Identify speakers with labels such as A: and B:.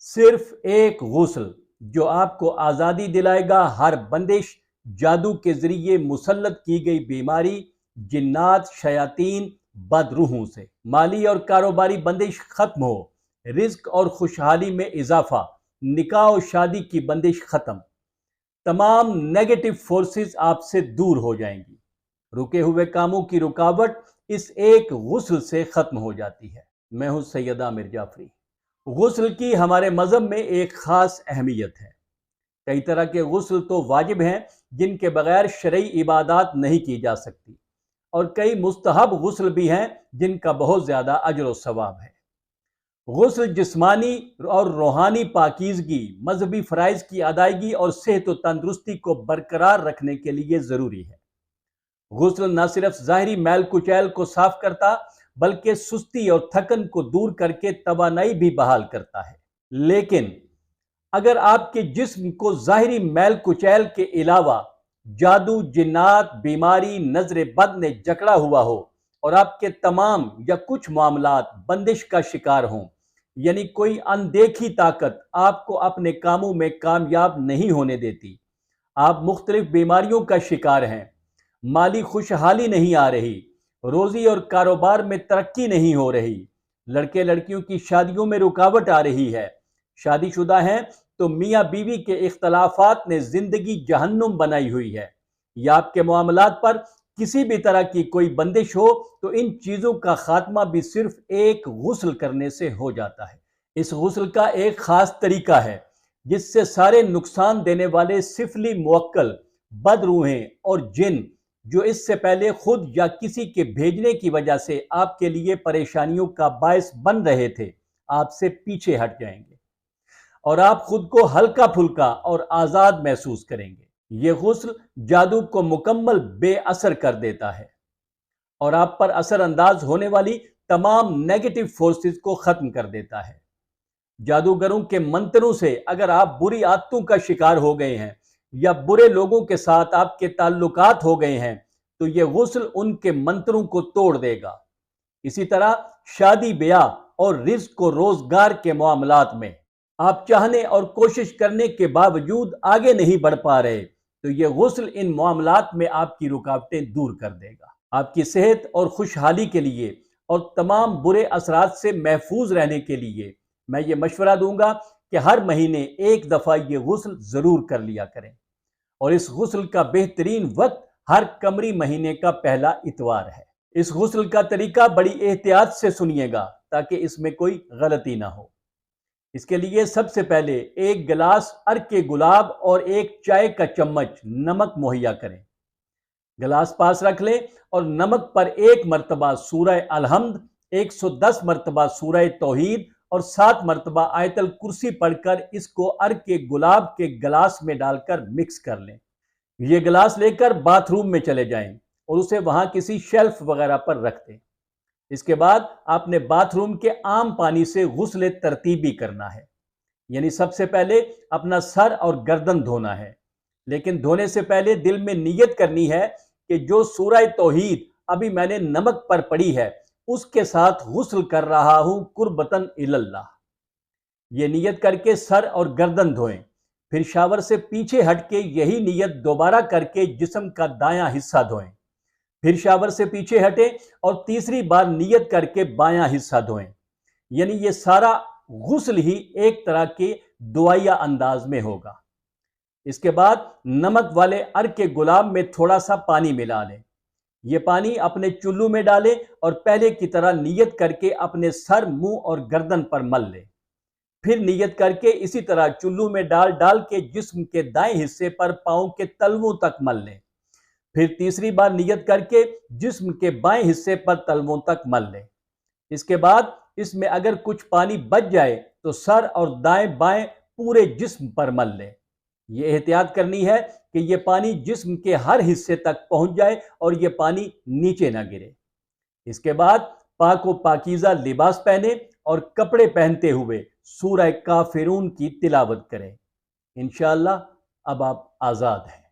A: صرف ایک غسل جو آپ کو آزادی دلائے گا ہر بندش، جادو کے ذریعے مسلط کی گئی بیماری، جنات، شیاطین، بد روحوں سے۔ مالی اور کاروباری بندش ختم ہو، رزق اور خوشحالی میں اضافہ، نکاح و شادی کی بندش ختم، تمام نیگیٹو فورسز آپ سے دور ہو جائیں گی۔ رکے ہوئے کاموں کی رکاوٹ اس ایک غسل سے ختم ہو جاتی ہے۔ میں ہوں سید عامر جعفری۔ غسل کی ہمارے مذہب میں ایک خاص اہمیت ہے۔ کئی طرح کے غسل تو واجب ہیں جن کے بغیر شرعی عبادات نہیں کی جا سکتی، اور کئی مستحب غسل بھی ہیں جن کا بہت زیادہ اجر و ثواب ہے۔ غسل جسمانی اور روحانی پاکیزگی، مذہبی فرائض کی ادائیگی اور صحت و تندرستی کو برقرار رکھنے کے لیے ضروری ہے۔ غسل نہ صرف ظاہری میل کچیل کو صاف کرتا بلکہ سستی اور تھکن کو دور کر کے توانائی بھی بحال کرتا ہے۔ لیکن اگر آپ کے جسم کو ظاہری میل کچیل کے علاوہ جادو، جنات، بیماری، نظر بد نے جکڑا ہوا ہو اور آپ کے تمام یا کچھ معاملات بندش کا شکار ہوں، یعنی کوئی اندیکھی طاقت آپ کو اپنے کاموں میں کامیاب نہیں ہونے دیتی، آپ مختلف بیماریوں کا شکار ہیں، مالی خوشحالی نہیں آ رہی، روزی اور کاروبار میں ترقی نہیں ہو رہی، لڑکے لڑکیوں کی شادیوں میں رکاوٹ آ رہی ہے، شادی شدہ ہیں تو میاں بیوی کے اختلافات نے زندگی جہنم بنائی ہوئی ہے، یا آپ کے معاملات پر کسی بھی طرح کی کوئی بندش ہو، تو ان چیزوں کا خاتمہ بھی صرف ایک غسل کرنے سے ہو جاتا ہے۔ اس غسل کا ایک خاص طریقہ ہے جس سے سارے نقصان دینے والے سفلی موکل، بد روحیں اور جن جو اس سے پہلے خود یا کسی کے بھیجنے کی وجہ سے آپ کے لیے پریشانیوں کا باعث بن رہے تھے، آپ سے پیچھے ہٹ جائیں گے اور آپ خود کو ہلکا پھلکا اور آزاد محسوس کریں گے۔ یہ غسل جادو کو مکمل بے اثر کر دیتا ہے اور آپ پر اثر انداز ہونے والی تمام نیگیٹو فورسز کو ختم کر دیتا ہے۔ جادوگروں کے منتروں سے اگر آپ بری عادتوں کا شکار ہو گئے ہیں یا برے لوگوں کے ساتھ آپ کے تعلقات ہو گئے ہیں تو یہ غسل ان کے منتروں کو توڑ دے گا۔ اسی طرح شادی، بیاہ اور رزق و روزگار کے معاملات میں آپ چاہنے اور کوشش کرنے کے باوجود آگے نہیں بڑھ پا رہے تو یہ غسل ان معاملات میں آپ کی رکاوٹیں دور کر دے گا۔ آپ کی صحت اور خوشحالی کے لیے اور تمام برے اثرات سے محفوظ رہنے کے لیے میں یہ مشورہ دوں گا کہ ہر مہینے ایک دفعہ یہ غسل ضرور کر لیا کریں، اور اس غسل کا بہترین وقت ہر قمری مہینے کا پہلا اتوار ہے۔ اس غسل کا طریقہ بڑی احتیاط سے سنیے گا تاکہ اس میں کوئی غلطی نہ ہو۔ اس کے لیے سب سے پہلے ایک گلاس عرق گلاب اور ایک چائے کا چمچ نمک مہیا کریں۔ گلاس پاس رکھ لیں اور نمک پر 1 مرتبہ سورہ الحمد، 110 مرتبہ سورہ توحید اور 7 مرتبہ آیت الکرسی پڑھ کر اس کو عرق گلاب کے گلاس میں ڈال کر مکس کر لیں۔ یہ گلاس لے کر باتھ روم میں چلے جائیں اور اسے وہاں کسی شیلف وغیرہ پر رکھ دیں۔ اس کے بعد آپ نے باتھ روم کے عام پانی سے غسل ترتیبی کرنا ہے، یعنی سب سے پہلے اپنا سر اور گردن دھونا ہے، لیکن دھونے سے پہلے دل میں نیت کرنی ہے کہ جو سورہ توحید ابھی میں نے نمک پر پڑھی ہے اس کے ساتھ غسل کر رہا ہوں قربتاً اللہ۔ یہ نیت کر کے سر اور گردن دھوئیں، پھر شاور سے پیچھے ہٹ کے یہی نیت دوبارہ کر کے جسم کا دایاں حصہ دھوئیں، پھر شاور سے پیچھے ہٹیں اور تیسری بار نیت کر کے بایاں حصہ دھوئیں، یعنی یہ سارا غسل ہی ایک طرح کے دعائیہ انداز میں ہوگا۔ اس کے بعد نمک والے عرق گلاب میں تھوڑا سا پانی ملا لیں، یہ پانی اپنے چلو میں ڈالیں اور پہلے کی طرح نیت کر کے اپنے سر، منہ اور گردن پر مل لیں، پھر نیت کر کے اسی طرح چلو میں ڈال کے جسم کے دائیں حصے پر پاؤں کے تلووں تک مل لیں، پھر تیسری بار نیت کر کے جسم کے بائیں حصے پر تلووں تک مل لیں۔ اس کے بعد اس میں اگر کچھ پانی بچ جائے تو سر اور دائیں بائیں پورے جسم پر مل لیں۔ یہ احتیاط کرنی ہے کہ یہ پانی جسم کے ہر حصے تک پہنچ جائے اور یہ پانی نیچے نہ گرے۔ اس کے بعد پاک و پاکیزہ لباس پہنے اور کپڑے پہنتے ہوئے سورہ کافرون کی تلاوت کریں۔ انشاءاللہ اب آپ آزاد ہیں۔